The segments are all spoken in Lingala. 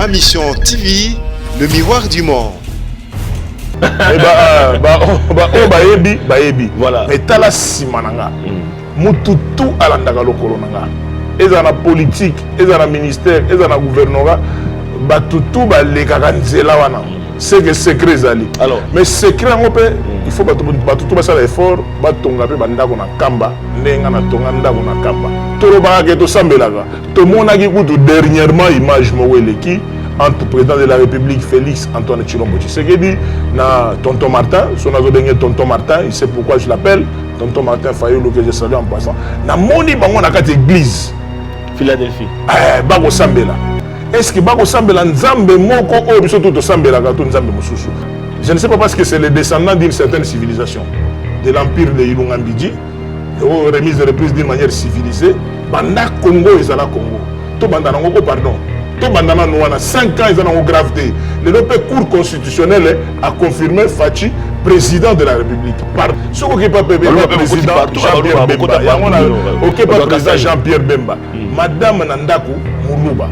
Ma Mission TV, le miroir du monde. Voilà. Mais tala simananga. Mututu alandaka lokolo nanga. Ezana politique, ezana ministère, ezana gouvernorat, batutu balekaka nzela wana. C'est que secret zali. Alors, mais secret ngopé, il faut batutu basala effort, batonga pe bandako na kamba, ndenga na tonga ndako na kamba. Toro ba ke to sambelaka. To monaki kutu dernièrement image moweleki entre le président de la République Félix Antoine Tshilombo Tshisekedi na Tonton Martin, son azobengé Tonton Martin, il sait pourquoi je l'appelle Tonton Martin Fayulu que je salue en passant. Na moni bango na kati église Philadelphie. Bako sambela. Est-ce que bako sambela nzambe moko o biso to sambela ka to nzambe mususu? Je ne sais pas parce que c'est les descendants d'une certaine civilisation de l'empire de Ilunga Mbidji, remise de reprise d'une manière civilisée. Banda Congo ezala Congo. To banda nango ko pardon. To banda na noana 5 ans ezala ngo gravité. Le cour constitutionnel a confirmé Fachi président de la République. Par ce qui pas président Jean-Pierre Bemba. OK pas président Jean-Pierre Bemba. Madame Nandaku Moulouba.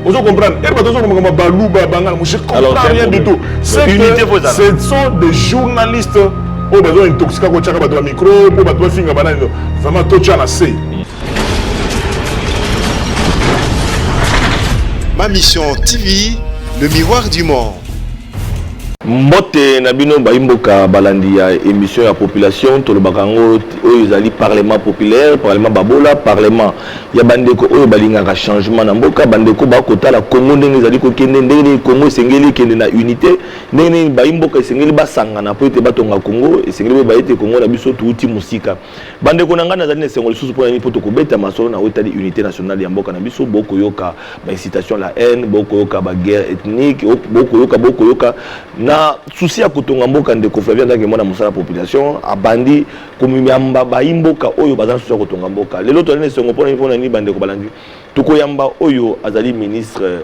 Vous comprenez? Je comprends rien du tout. Ce sont des journalistes qui ont intoxiqué le micro, vraiment tout ça. Ma Mission TV, le miroir du monde. Mbote Nabino Baimboka balandi ya émission ya population to le bakango oyo ezali parlement populaire parlement babola parlement ya bandeko oyo balinga ka changement na mboka bandeko ba kotala Congo ndenge ezali ko kende ndenge Congo sengeli kende na unité ndenge Baimboka sengeli basanga na pote batonga Congo sengeli ba ete Congo na biso tuuti musika bandeko nanga nazali ne sengoli susu pona ni poto ko beta masolo na otali unité nationale ya mboka na biso boko yoka ba incitation la haine boko yoka ba guerre ethnique boko yoka na souci à kotonga mboka ndeko Flavien ndake mona musala population abandi komiyamba Baimboka oyo bazana souci à kotonga mboka lelo to ne songo pona ni bandeko balandi tokoyamba oyo azali ministre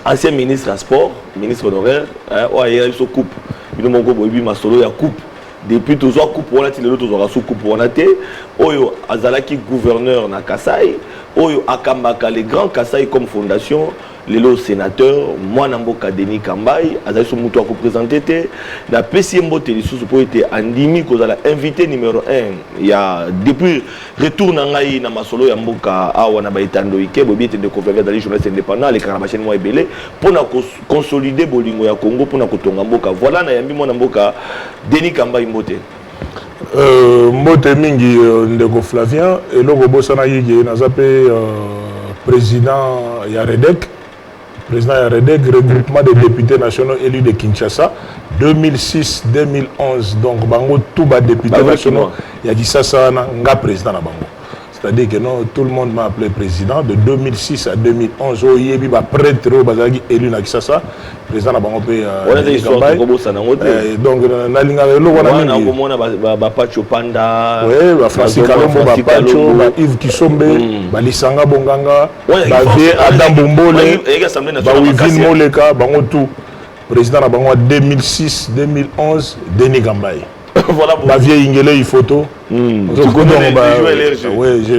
ancien ministre à sport ministre honoraire o ayer so coupe bino moko boyebi masolo ya coupe depuis toujours coupe wana ti lelo tozora sous coupe wana te oyo azalaki gouverneur na Kasai oyo akambaka les grands Kasai comme fondation lelo sénateur mwana mboka Denis Kambai azali so mutu akoprésenter te na PCM mbote lisusu po ete andimi kozala invité numéro 1 ya depuis retour na ngai na masolo ya mboka awa na baitando ike bobi ete de conférer dans les journalistes indépendants les kana chaîne moi ebele pona consolider bolingo ya Congo pona kotonga mboka voilà na yambi mwana mboka Denis Kambai mbote mbote mingi ndeko Flavien eloko bosana yige na zape président ya REDEC président ya REDEC, regroupement des députés nationaux élus de Kinshasa, 2006-2011. Donc, bango tout bas députés nationaux, il y a dit ça, nga président na bango. C'est-à-dire que non, tout le monde m'a appelé président de 2006 à 2011. Oh, il y a prêtre élu na Kinshasa, président na bango pe. Donc, na linga lo wana mingi. Ba Pacho Panda. Oui, ba Francis Kalombo, ba Pacho, ba Yves Kisombe, ba Lisanga Bonganga, ba Vie Adam Bombole, ba Wivin Moleka, bango tout. Président na bango 2006-2011, Denis Kambai. Voilà, la vieille Ingele photo.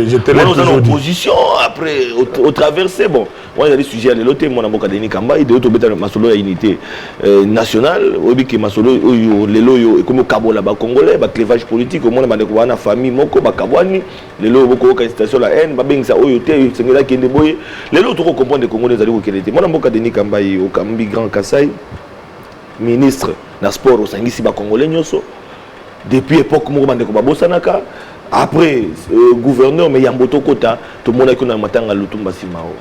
J'étais là en opposition après au traversé bon moi il y a des sujets à l'éloté mon amour Denis Kambai de autres bêta masolo ya unité nationale obi que masolo lelo yo comme kabola ba congolais ba clivage politique au monde ba ko na famille moko ba kabwani lelo boko ka station la haine ba bengisa oyo te sengela kende boye lelo to ko comprendre congolais zali ko kelete mon amour Denis Kambai au Kambi Grand Kasai ministre na sport au sangisi ba congolais nyoso depuis l'époque où Babosanaka, après gouverneur, mais Yamboto Kota, tout le monde a connu Matanga Lutumba Simao.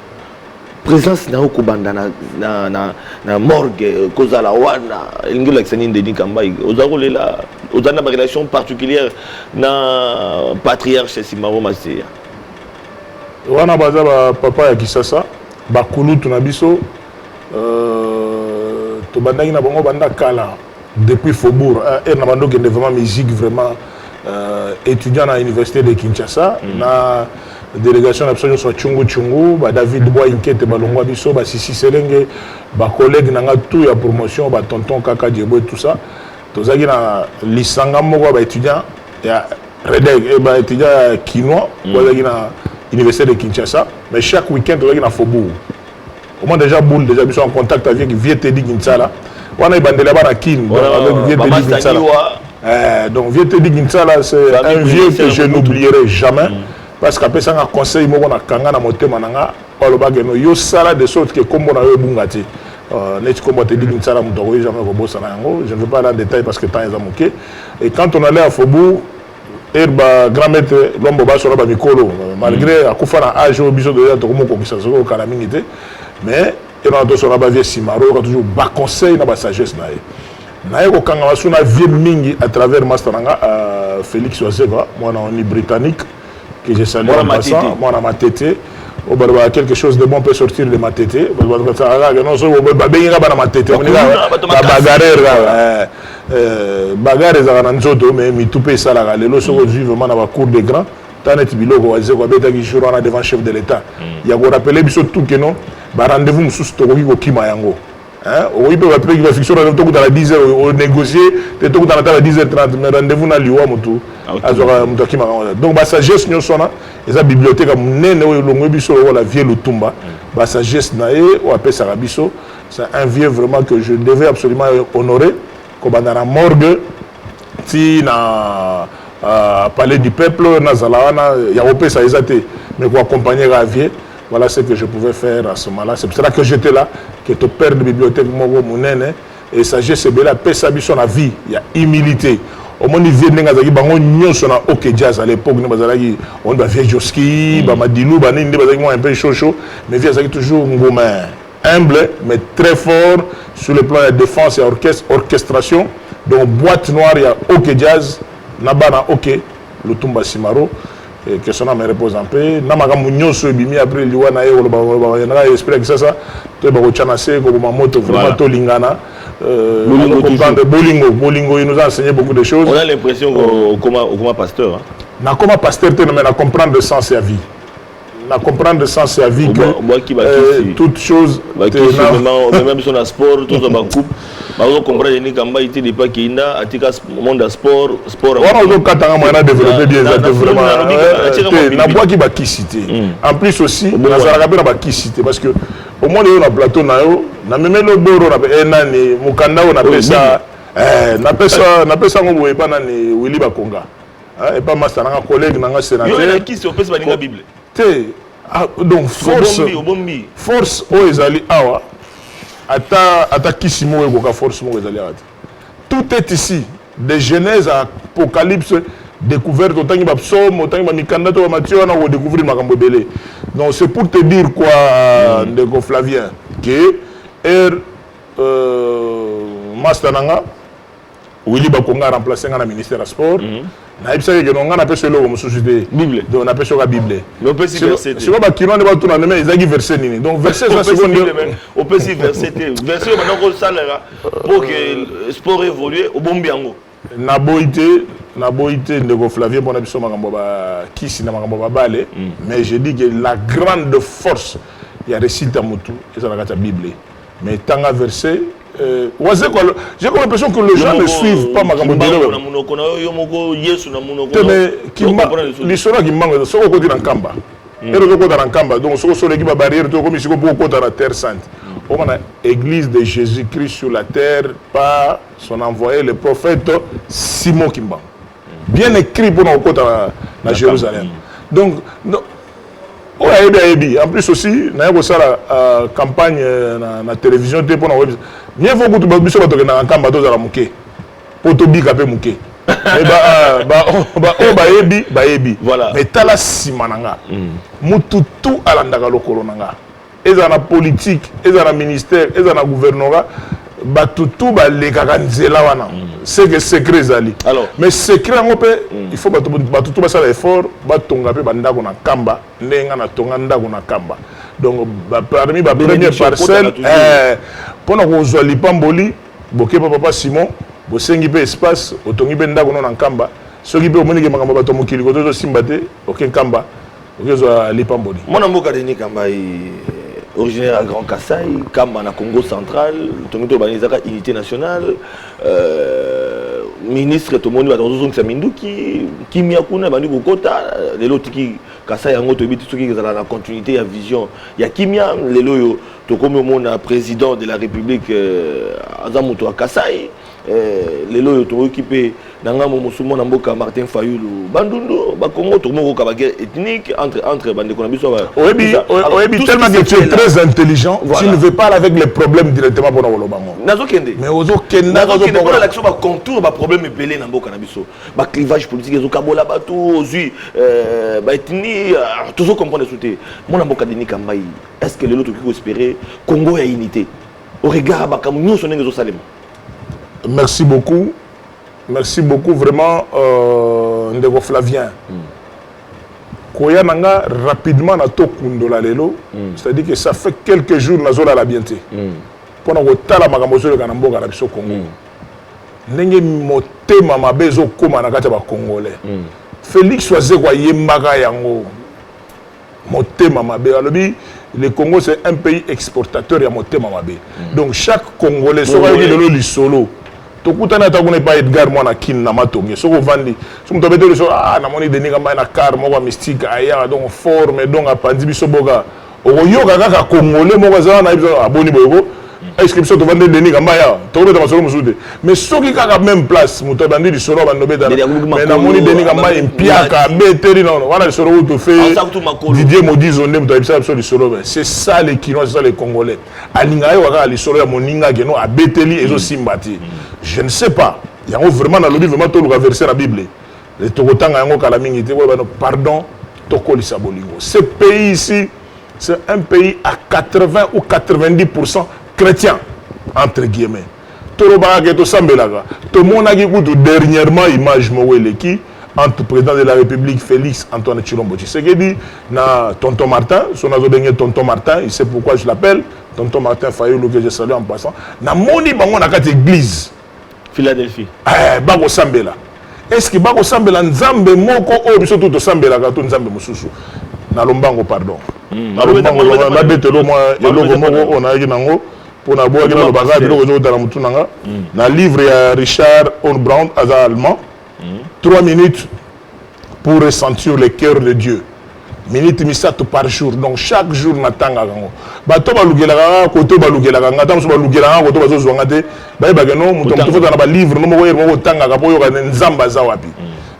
Présence na Okubanda na morgue, Kozala Wana, Ingela Xanine Denis Kambai, Ozarolela, Ozana une relation particulière na patriarche Simao Maseya. Wana Baza papa ya Kisasa, Bakulu Tunabiso, Tobandaki na Bango Banda Kala. Depuis Faubourg, et Namando qui est vraiment musique, vraiment étudiant à l'université de Kinshasa, la délégation absolument soit Chungu, David Bois Inquiète, Balongwa Bisso, Sissi Selenge, collègue Nanga tout la promotion, tonton Kaka Diebo et tout ça. Tous les Lisanga Moko, étudiant, Redeg, étudiant Kinois, à l'université de Kinshasa, mais chaque week-end, il y a Faubourg. au moins déjà boule déjà ils sont en contact avec Vieux Teddy Ginsala on a bandela bana kin avec Vieux Teddy Ginsala donc Vieux Teddy Ginsala c'est un vieux que je n'oublierai jamais parce qu'après ça un conseil mo na kanga na motema nanga olobageno yo sala de sorte que kombo na yo bungati net kombo Teddy Ginsala mutoko jamais ko bossa na yango je ne veux pas aller en détail parce que temps est amoké et quand on allait à Faubourg Herba grand maître Lombo ba solo ba mikolo malgré akufa na âge au biso de to komo ko kisazoko kala mingité mais et on a tous on a bavé Simaro on a toujours bas conseil na ba sagesse na ye ko kanga wasuna vie mingi à travers masteranga Félix Wazeba moi on est britannique que je salue en passant moi na matete au barba quelque chose de bon peut sortir de matete parce que ça non so ba benga ba na matete on ba bagarre bagarre za na nzoto mais mi tupe sala ga lelo so vraiment na ba cour des grands tanet biloko Wazeba beta ki jour on a devant chef de l'état ya ko rappeler biso tout que non ba rendez-vous mususu to ko kima yango hein oui peut après qui va fixer rendez-vous dans la 10h au négocier te to dans la 10h30 mais rendez-vous na liwa mutu azora mutu kima donc ba sagesse nyo sona eza bibliothèque munene o longo biso la vieille Lutumba ba sagesse na e o apé sarabiso c'est un vieux vraiment que je devais absolument honorer comme dans la morgue ti na palais du peuple na zalawana ya opé ça ezate mais ko accompagner la vieille. Voilà ce que je pouvais faire à ce moment-là. C'est pour cela que j'étais là, que tu perds de bibliothèque, et sagesse, c'est bien la paix, ça sur la vie. Il y a humilité. Au moins, il vient de OK Jazz à l'époque, on doit faire Joski, Bamadilou, un peu chaud, mais il y a toujours humble, mais très fort sur le plan de la défense et orchestration. Donc, boîte noire, il y a OK Jazz, Nabana OK, Lutumba Simaro. Et que son âme repose en paix. Namaka Mounioso bimi après liwana e woloba esprit que ça to ba ko chanase ko mamoto vraiment to lingana comprendre bolingo il nous a enseigné beaucoup de choses. On a l'impression comme pasteur na comme pasteur te na comprendre le sens et la vie. Na comprendre le sens et la vie que toute chose même sur le sport tout dans coupe on comprend ni kamba ité de pas kinda atika monde sport on a katanga moyen développer bien vraiment na bois qui ba kisité en plus aussi na zalaka na ba kisité parce que au moins on a plateau na yo na même le boro na nani mukanda on appelle ça na pesa ngo boye pa nani Willy Bakonga et pas master na collègue na sénateur yo na kisi on peut pas la Bible donc force o ezali awa ata kisimo ekoka force mo ezali awa tout est ici de Genèse à Apocalypse découverte autant ba psaume autant ba mikanda to Matthieu na ko découvrir makambo belé donc c'est pour te dire quoi ndeko Flavien que master nanga Willy Bakonga remplacé dans le ministère des Sports. Na ibisa que non ngana pese lo mo société Bible. Donc na pese ka Bible. Mais on peut si verset. C'est pas kino ne ba tuna mais ezaki verset nini. Donc verset ça seconde. On peut si verset. Verset maintenant ko salera pour que le sport évolue au bon biango. Na boité ndeko Flavien bona biso makambo ba kisi na makambo ba bale mais je dis que la grande force il y a récit à mutu et ça la Bible. Mais tanga verset j'ai comme l'impression que les gens ne suivent pas ma campagne. L'histoire qui manque, c'est qu'on dit dans Kamba. Et le côté dans Kamba, donc sur l'équipe à barrière, comme ici, beaucoup dans la terre sainte. On a l'église de Jésus-Christ sur la terre par son envoyé, le prophète Simon Kimba. Bien écrit pour nous côté dans Jérusalem. Donc, en plus aussi, nous avons la campagne dans la télévision, pour nous. Mieux vaut que tu sois dans Kamba dans la mouké. Pour te dire que mouké. Voilà. Mais t'as la simananga. Mutu tout à l'andaka lokolo nanga. Et dans la politique, et dans le ministère, et dans le gouvernorat, tout les kakanzela wana. C'est que secret zali. Alors, mais secret on peut il faut tout ça l'effort, batonga pe bandako na Kamba, ndenga na tonga ndako na Kamba. Donc parmi la première parcelle pour nous jouer pamboli, boké papa Simon, bosengi pe espace, otongi pe ndako na Kamba. Ceux qui peuvent mener makambo bato mokili ko to simbate, aucun Kamba. Oké zo lipamboli. Mon amour Kadeni Kamba originaire à Grand Kassai, Kamba na Congo central, tongi banizaka unité nationale, ministre to moni bato zo Minduki, Kimia kuna bandi kokota, lelo tiki Kasai yango to biti soki ezala na continuité ya vision ya kimia lelo yo to comme mon président de la République azamuto à Kasai lelo yo to occupé nanga mosumo na mboka Martin Fayulu Bandundu ba Congo to moko ka ba ethnique entre bande ko na biso ba oui tellement que tu es très intelligent tu ne veux pas avec les problèmes directement pour nous bango nazokende mais ozokende pour l'action ba contour ba problème epelé na mboka na biso ba clivage politique ezokabola bato ozui ba ethnie toujours comprendre sauter mon mboka Denis Kambai est-ce que lelo to ki espérer Congo ya unité au regard ba kamunyo sonenge zo salema. Merci beaucoup vraiment Ndeko Flavien. Koya nanga rapidement na to kundola lelo, c'est-à-dire que ça fait quelques jours nazola la bienté. Pour na kotala makambo zo ka na mboka na biso Congo. Ndenge motema mabezo koma na kati ba Congolais. Félix Oise kwa yembaka yango. Motema mabe alobi le Congo c'est un pays exportateur ya motema mabe. Donc chaque Congolais soit lelo lisolo tokutana takuna pa Edgar mwana kin na matonge soko vandi somo tobetelo so na moni Denis Kambai na car moko mystique aya donc forme donc apandi biso boka oyoka kaka Congolais moko za na biso aboni boyoko inscription to vandi Denis Kambai ya tokobeta masolo musude mais soki kaka même place muto bandi lisolo bandobeta mais na moni Denis Kambai mpiaka beteli non wana lisolo to fait Didier Modizo ndem to ebisa biso lisolo c'est ça les Kinois c'est ça les Congolais alinga yo kaka lisolo ya moninga geno abeteli ezo simbati. Je ne sais pas. Il y a vraiment dans le livre, vraiment tout le verset de la Bible. Les Tokotanga yango kalamingi te pardon tokolisa bolingo. Ce pays ici, c'est un pays à 80 ou 90% chrétien entre guillemets. Toroba ke to sambelaga. To monaki kutu dernièrement image moweleki entre le président de la République Félix Antoine Tshilombo Tshisekedi na tonton Martin, son azodenge tonton Martin, il sait pourquoi je l'appelle tonton Martin Fayulu que je salue en passant. Na moni bango na kati église Philadelphie. Bako sambela. Est-ce que bako sambela nzambe moko o biso tout sambela ka to nzambe mususu? Na lombango pardon. Na lombango na betelo moi eloko moko on a nango pour na boa kina lobaka biloko zo dala mutu nanga. Na livre ya Richard Hornbraun aza allemand. 3 minutes pour ressentir le cœur de Dieu. Minute misato par jour. Donc chaque jour natanga kango. Bato balugelaka koto balugelaka ngata muso balugelaka koto bazo zwanga te. Ba bageno muto muto fota na ba livre no mo yero tanga ka boyo ka nzamba za wapi.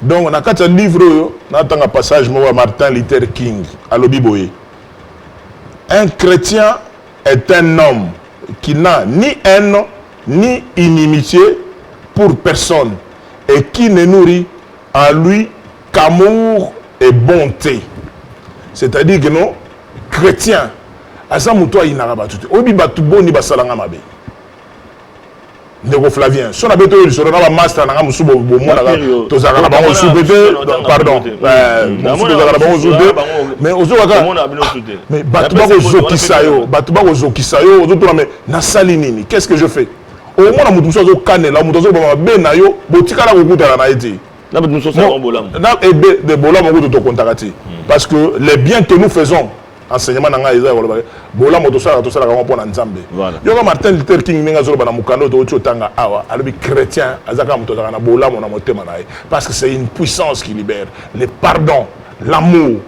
Donc na kata livre yo natanga passage mo wa Martin Luther King alobi boye. Un chrétien est un homme qui n'a ni haine ni inimitié pour personne et qui ne nourrit en lui qu'amour et bonté. C'est-à-dire que non, chrétien, asa muto inara batute. Obi batu boni basalanga mabe. Ndeko Flavien, so na beto yo so na ba master na musu bo mona to zaka na bango soupete, pardon. Musu to zaka na bango soupete. Mais ozo waka. Mais batu ba ozo kisayo, ozo to na mais na sali nini? Qu'est-ce que je fais? Au moins na mutu so zo kanela, mutu zo ba be na yo, botika na kokuta na ete. Parce que les biens que nous faisons, enseignement dans les bola motosala tosala ka mpona nzambe. Yoka Martin Luther King ninga zolo bana mukando to tanga awa, alors chrétien azaka motosala na bola mona motema na parce que c'est une puissance qui libère, le pardon, l'amour.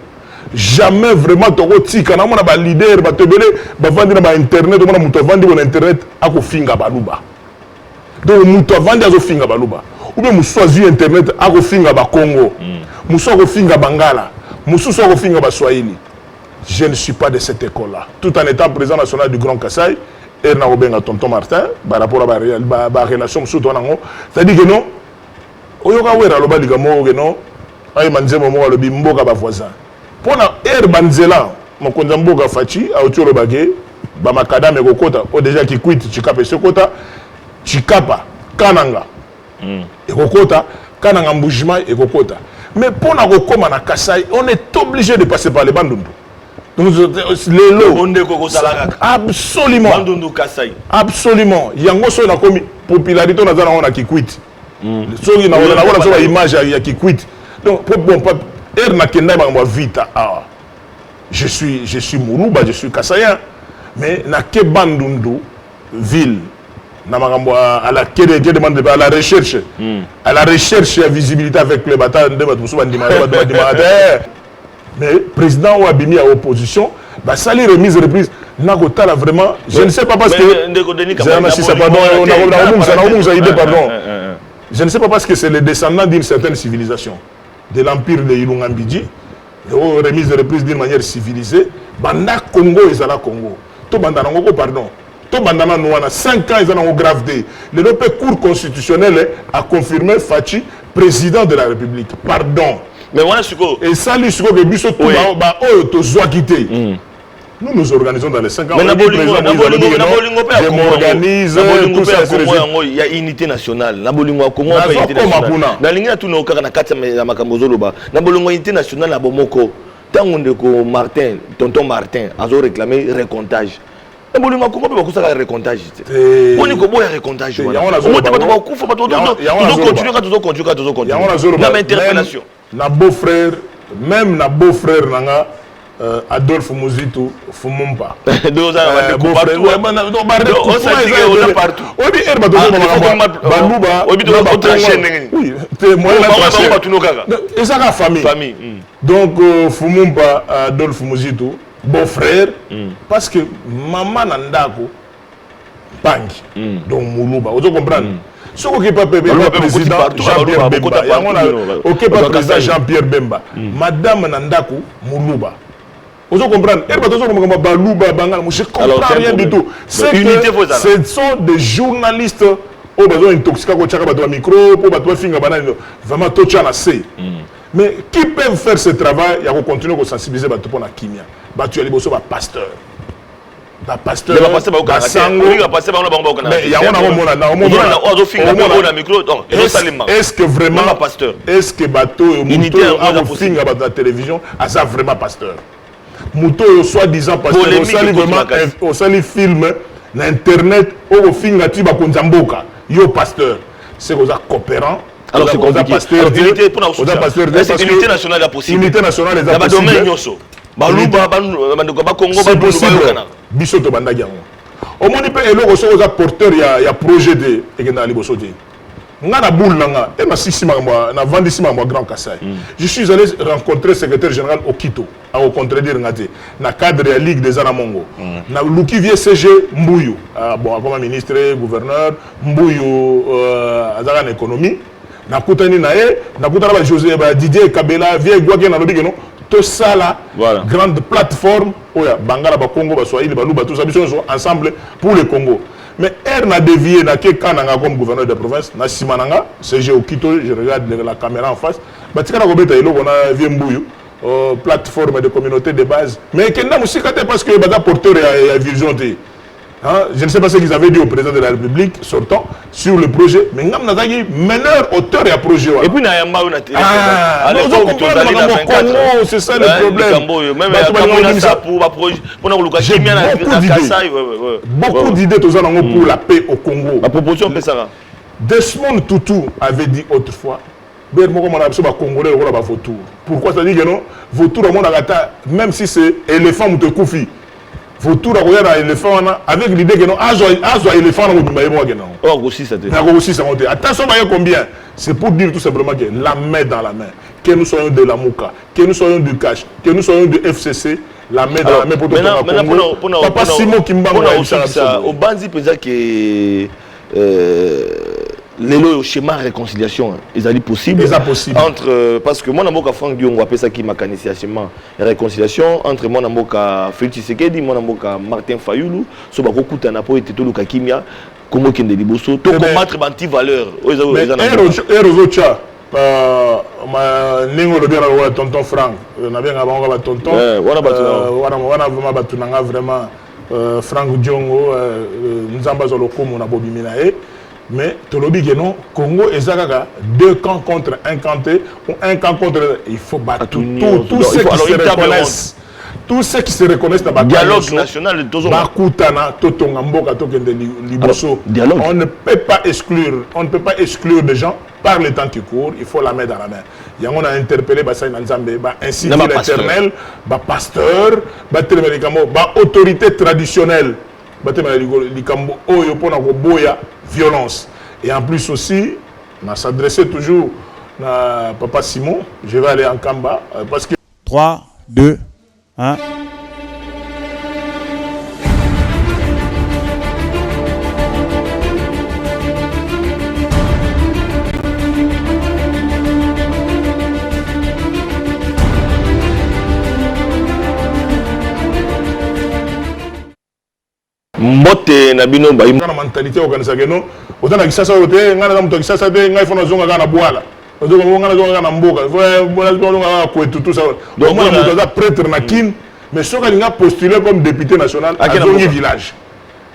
Jamais vraiment toko tika na mona ba leader ba tebele ba vandi na ba internet mona muto vandi na internet akofinga baluba. Donc muto vandi azofinga baluba. Ou bien choisir internet à refinga ba Congo, muso refinga Bangala, muso refinga ba Swahili. Je ne suis pas de cette école-là. Tout en étant président national du Grand Kassai, et na obenga tonton Martin, par rapport à la relation muso to nango, c'est-à-dire que non, oyoka wera loba ligamo que non, ay manzemo mo lobi mboka ba voisin. Pona banzela, mon konza mboka fachi, a otio lobage, ba makadame kokota, o déjà qui quitte chikapa sekota, chikapa kananga. Ekokota kana ngambujima ekokota mais pour na kokoma na Kasai on est obligé de passer par les Bandundu. Donc les lots absolument Bandundu Kasai absolument yango so na komi popularité na zana on a Kikwit soki na ona so image ya Kikwit donc bon pas na kenda ba vita je suis Mourouba, je suis Kassaïen mais na ke Bandundu ville à la recherche à la recherche de visibilité avec le bataille de mais président ou abimi à opposition bah ça les remise reprise n'a pas vraiment je ne sais pas parce que je ne sais pas parce que c'est le descendant d'une certaine civilisation de l'empire de Ilungambiji remise de reprise d'une manière civilisée banda Congo et Zala Congo to banda nango pardon to banda na nouana 5 ans ils ont grave dé le cour constitutionnel a confirmé Fachi président de la République pardon mais voilà ce que et ça lui ce que biso tout ba o to zwa quitter nous nous organisons dans les 5 ans. Mais je m'organise. Il y a unité nationale. Nabolingo Congo a unité nationale. Na linga tu n'oka na kati ya makambozolo ba. Nabolingo unité nationale à Bomoko. Tango ndeko Martin, tonton Martin, azo réclamer recomptage. Nabolingo Congo peut pas recomptage. On est comment recomptage. On ne peut pas kufa pas tout. Donc continuer. Na interpellation. Na beau-frère, même na beau-frère nanga Adolphe Muzito Fumumpa. Donc Fumumpa Adolphe Muzito beau-frère parce que maman Nandako Pangi donc Muluba vous comprenez ce qui pas président Jean-Pierre Bemba OK pas président Jean-Pierre Bemba madame Nandako Muluba vous comprenez? Je comprends rien du tout. Ce sont des journalistes qui ont besoin d'intoxiquer le micro, pour faire vraiment tout ça. Mais qui peuvent faire ce travail? Il faut continuer à sensibiliser les gens pour la chimie. Tu as les pasteurs. Pasteur, est-ce que vraiment est-ce que bateau la télévision a ça vraiment pasteur? Mouto soi-disant pasteur au sali film na internet au film na tiba konzamboka yo pasteur c'est aux coopérants alors c'est compliqué pasteur unité pour unité nationale la possible unité nationale les possible baluba bandoko ba Congo ba biso to banda yango au monde pe eloko so aux porteur ya projet de ekenda liboso te ngana boule nanga et ma sisi mangwa na vendisi mangwa Grand Kassai je suis allé rencontrer le secrétaire général Okito à au contredire ngate na cadre de la Ligue des Anamongo na luki vie CG Mbuyu bon comme ministre gouverneur Mbuyu azaka na économie na kutani na e na kutana ba José ba Didier Kabela vie gwake na lobiki no to sala grande plateforme oya bangala ba Congo ba Swahili ba luba tous ensemble pour le Congo. Mais elle n'a dévié, n'a que Kananga comme gouverneur de province, n'a Simananga, CG Okito, je regarde la caméra en face. Batikana Robeta, on a Viembouyo, plateforme de communauté de base. Mais qu'il n'a aussi parce que les porteurs et vision. Je ne sais pas ce qu'ils avaient dit au président de la République sortant sur le projet, mais nous avons meneur, auteur et un projet. Et puis, nous avons c'est ça le problème. Beaucoup d'idées pour la paix au Congo. La proposition fait ça. Desmond Tutu avait dit autrefois, pourquoi ça dit que non? Vautour, même si c'est éléphant ou te koufi. Vautour à éléphant avec l'idée que non, éléphant aussi ça attention combien c'est pour dire tout simplement que la main dans la main, que nous soyons de la Mouka, que nous soyons du Cash, que nous soyons du FCC, la main dans la main pour tout le monde. Papa Simon Kimbanga au Banzi peut que le schéma de réconciliation ils allaient possible entre parce que moi namoka Franck Diongo appelle ça qui mécanisation réconciliation entre moi namoka Félix Tshisekedi moi namoka Martin Fayulu so ba kokuta na po etetolo kakimia comment kende liboso to combattre banti valeur erozocha ma ningo le bien la tonton Franck na bien avant ba tonton wana vraiment batunanga vraiment Franck Diongo nzamba zo lokomo na bobimina mais tolobi que non Congo et Zagaga 2 camps contre un camp ou un camp contre il faut battre tous ceux qui se reconnaissent tous ceux qui se reconnaissent dans le dialogue national Bakutana Totonga Mboka Tokende Liboso on ne peut pas exclure des gens par le temps qui court il faut la main dans la main on a interpellé Basai Nzambe ainsi que l'éternel pasteur autorité traditionnelle violence et en plus aussi on s'adressait toujours à Papa Simon je vais aller en Kamba parce que 3 2, 1. Mbote na bino ba na mentalité organiser que non autant na kisasa ote ngana na mto kisasa te ngai fona zonga kana bwala zonga ngana zonga kana mboka voilà zonga ko tout ça donc moi je suis prêtre na kin mais soka linga postuler comme député national à zongi village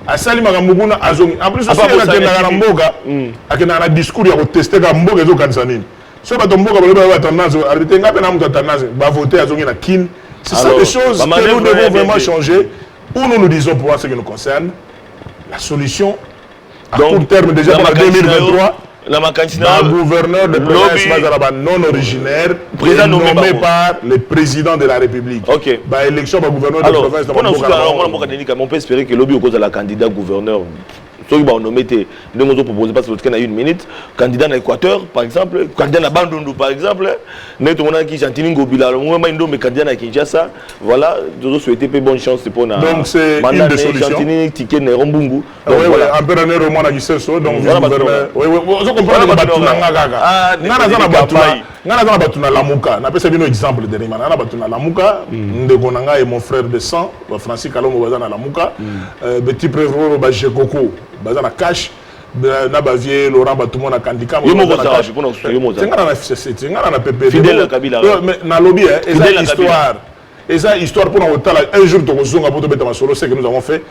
a sali makambo kuna azongi en plus aussi na tena na mboka akena na discours ya ko tester ka mboka zo kanisa nini so ba mboka ba tendance arrêter ngape na mto tendance ba voter azongi na kin c'est ça des choses que nous devons vraiment changer. Où nous disons pour ce qui nous concerne, la solution à court terme déjà pour 2023, le gouverneur de province non originaire nommé par le président de la République. Ok. Élection par gouverneur de province. On peut espérer que l'objet cause la candidat gouverneur. Ceux qui vont nommer, nous avons proposé parce que a une minute, candidat dans l'Équateur, par exemple, candidat dans Bandundu, par exemple, nous avons qui Chantini Ngobila, nous avons candidat dans Kinshasa, voilà, nous souhaitons bonne chance pour nous. Donc c'est une des solutions. Chantini, Tiké, Nerombungu. Oui, oui, un peu d'année au moins à Giseso, donc oui, oui, vous comprenez que Batuna Ngagaga. Nana Batuna Lamuka, n'a pas un exemple de Nana Batuna Lamuka, Ndegonanga et mon frère de sang, Francis Kalomo Bazana Lamuka, petit prévôt Bajekoko. Bazana cash na bavier Laurent Batumona Kandika yo moko za je pense yo moko na PP fidèle Kabila mais na lobby eza histoire pour un jour to kozonga pour beta solo c'est que nous avons fait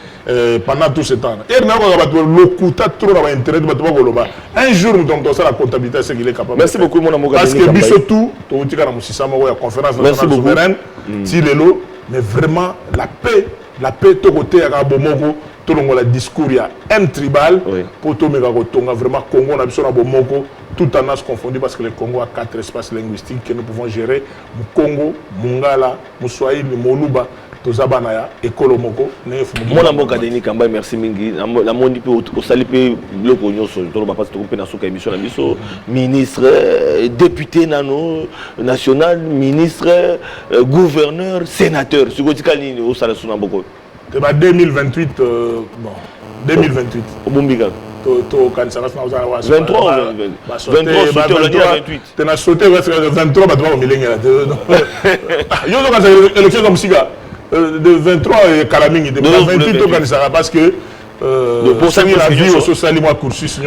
pendant tout ce temps et na ko ba le coûta trop na intérêt ba to koloba un jour nous devons ça la comptabilité c'est qu'il est capable. Merci beaucoup mon amour parce que biso tout to tika na musisa moko ya conférence nationale souveraine si lelo mais vraiment la paix to côté ya bomoko tout le monde discours il y a un tribal pour tout le monde vraiment Congo on a besoin de bomoko tout en as confondu parce que le Congo a 4 espaces linguistiques que nous pouvons gérer Congo, Mungala, Moussouaïli, Moluba, Tozabanaya et Kolomoko. Mon amour Denis Kamba, merci mingi. La mondi peut au salipe le cognon sur le tour parce que tu peux émission ministre, député nano national, ministre, gouverneur, sénateur. Ce que tu as au salaire sur Namboko. 2028 bon 2028 au Bombiga to kanisa na 23 tu as sauté 23 ba to milengela yo to kanisa élection comme siga de 23 et kalamingi de 28 to kanisa parce que pour ça la vie au social moi cursus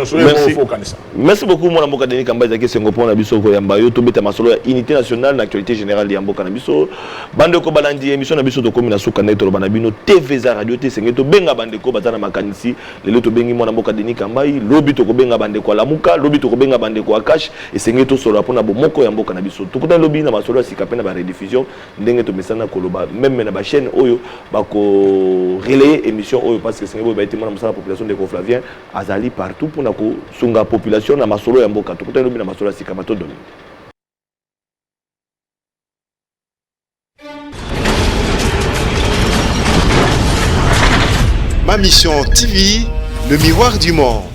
merci beaucoup mon amour Denis Kamba za kesengo pona biso ko yamba yo to beta masolo ya unité nationale l'actualité générale ya mboka na biso bande ko balandi émission na biso to komi na suka neto bana bino TV za radio te sengeto benga bande ko batana makanisi lelo to bengi mon amour Denis Kamba lobi to ko benga bande ko lamuka lobi to ko benga bande ko akash et sengeto solo pona bomoko ya mboka na biso to kuta lobi na masolo ya sika pena ba rediffusion ndenge to mesana koloba même na ba chaîne oyo ba ko relayer émission oyo parce que sengeto ba la population de Flavien azali partout pour na ko sunga population na masolo ya mboka to kutana na masolo ya sikamato doni. Ma mission TV, le miroir du monde.